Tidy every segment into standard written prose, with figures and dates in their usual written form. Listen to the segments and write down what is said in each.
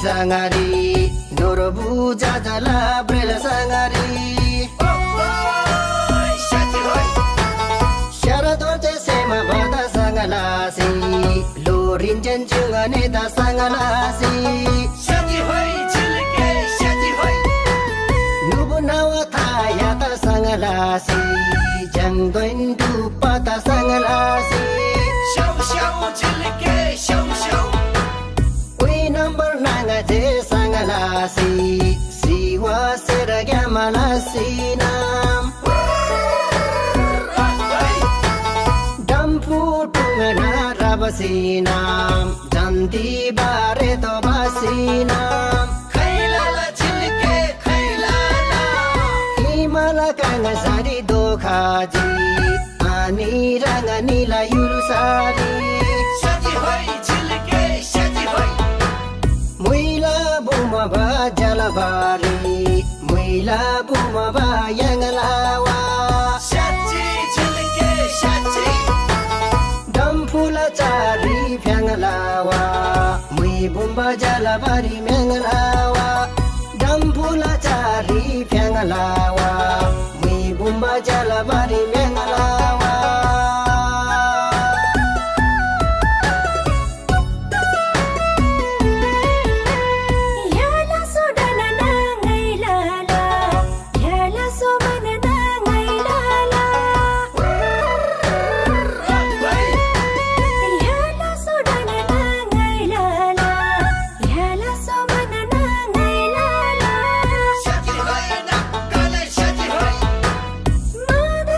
Sangari, Norobu Jajala, Brella Sangari. Sharadote Sema Bada Sangalasi, Lorin Janjunganeta Sangalasi. Shati Hoi, Chilke, Shati Hoi. Nubunawata Yata Sangalasi, Jangoin to Pata Sangalasi. Show, show, Chilke, show, show. Sangalasi, Siwa Seragamalasi nam. Dampu Tungana Rabasinam, Danti Bareto Basinam. Kailala Chilke, Kailala. Himala Kangasari Dokhaji, Ani Ranganila Yurusari. Shati Hoi, Chilke, Shati Hoi. Bumaba Jalabari, Muila Bumaba Yangalawa. Shati Chilke, Shati. Dampula Chari Pyangalawa, Mui Bumba Jalabari Mangalawa. Dampula Chari Pyangalawa, Mui Bumba Jalabari Mangalawa. Mother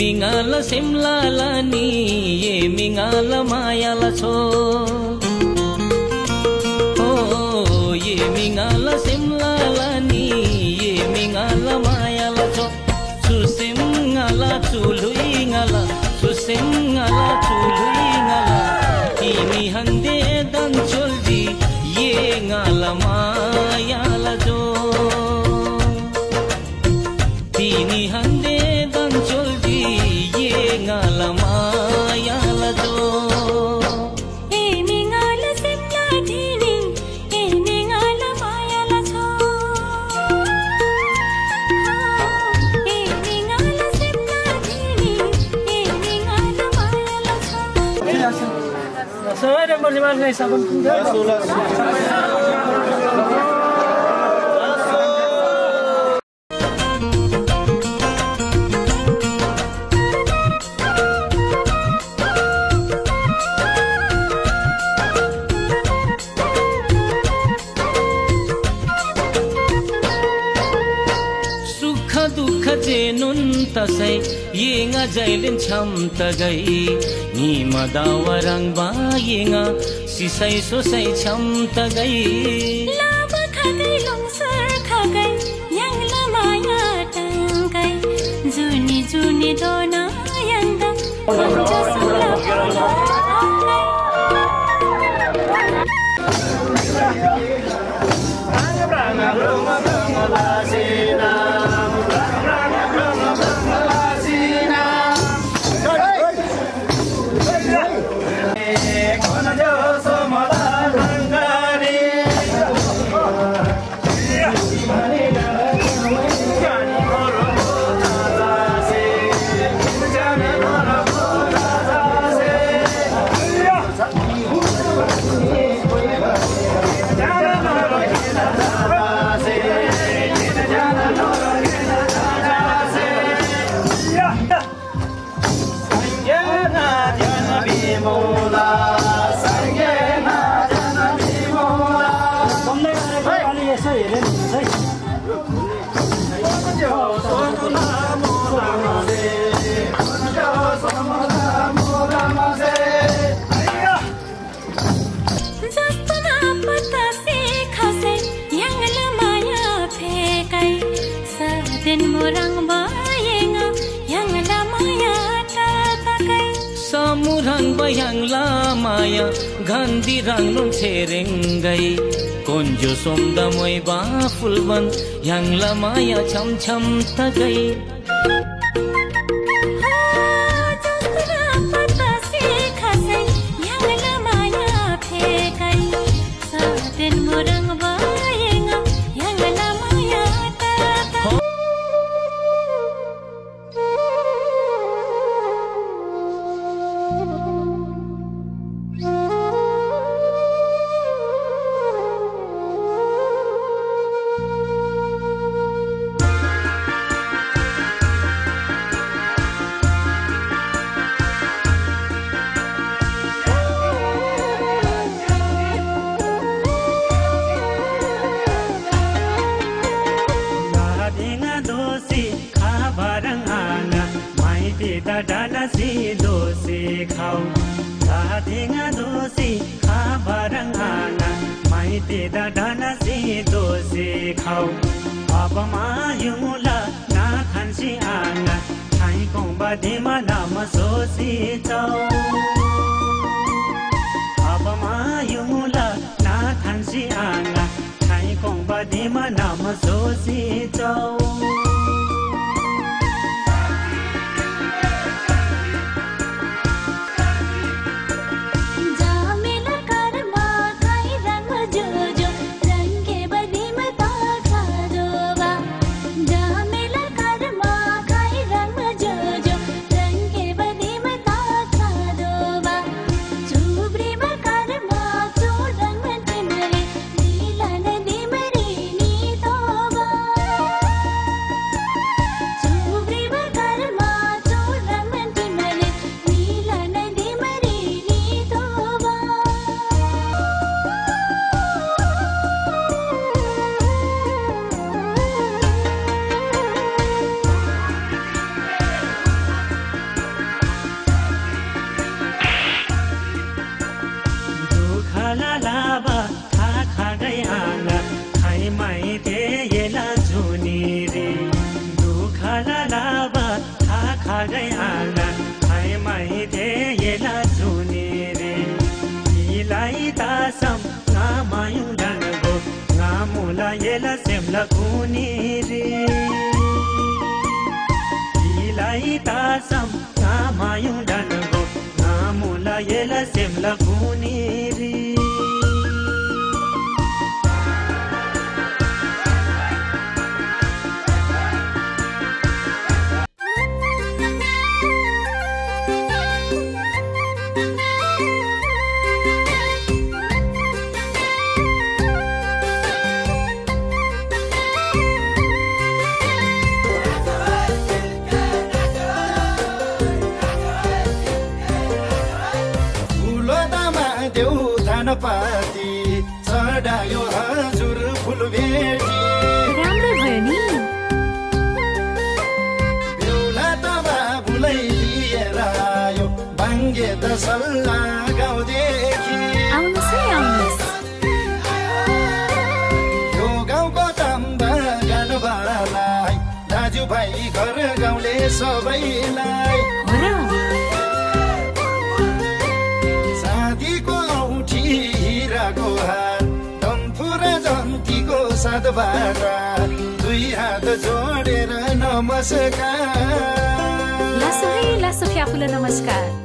mingala semlala ni ye mingala mayala cho oh ye mingala semlala ni ye mingala mayala cho susem ngala chului ngala susem ngala chului ngala tini hande dan cholji ye ngala mayala cho tini hande dan cholji ye ngala mayala cho e mingala semla tini e mingala mayala cho e mingala semla tini e mingala mayala cho Saya ada berjalan dari sabun Sukha dukha jenun tasai yenga jailin cham tagai ni madawarang ba yenga sisai sosai cham tagai laba khagai longsar khagai yang lamaya tangkai juni juni dona yanda jo sala samurang bayang lamaya gandhi rang non cherengai konjo somda moi ba fulban yang lamaya cham cham tagai कुनी रे इलाई तासम नामायु डनगो नामुला येला सेमला कुनी रे पाती चढायो हजुर फुल भेटी राम्रो भयो नि बेहुला त बाबुलाई लिएर आयो बाङ्गे त सल्लाह गाउँदेखि आउनुहोस् यो गाउँको तम्बा गानबालाई दाजुभाइ घर गाउँले सबैलाई साधबाट दुई हात जोडेर नमस्कार लासो फ्याफुला नमस्कार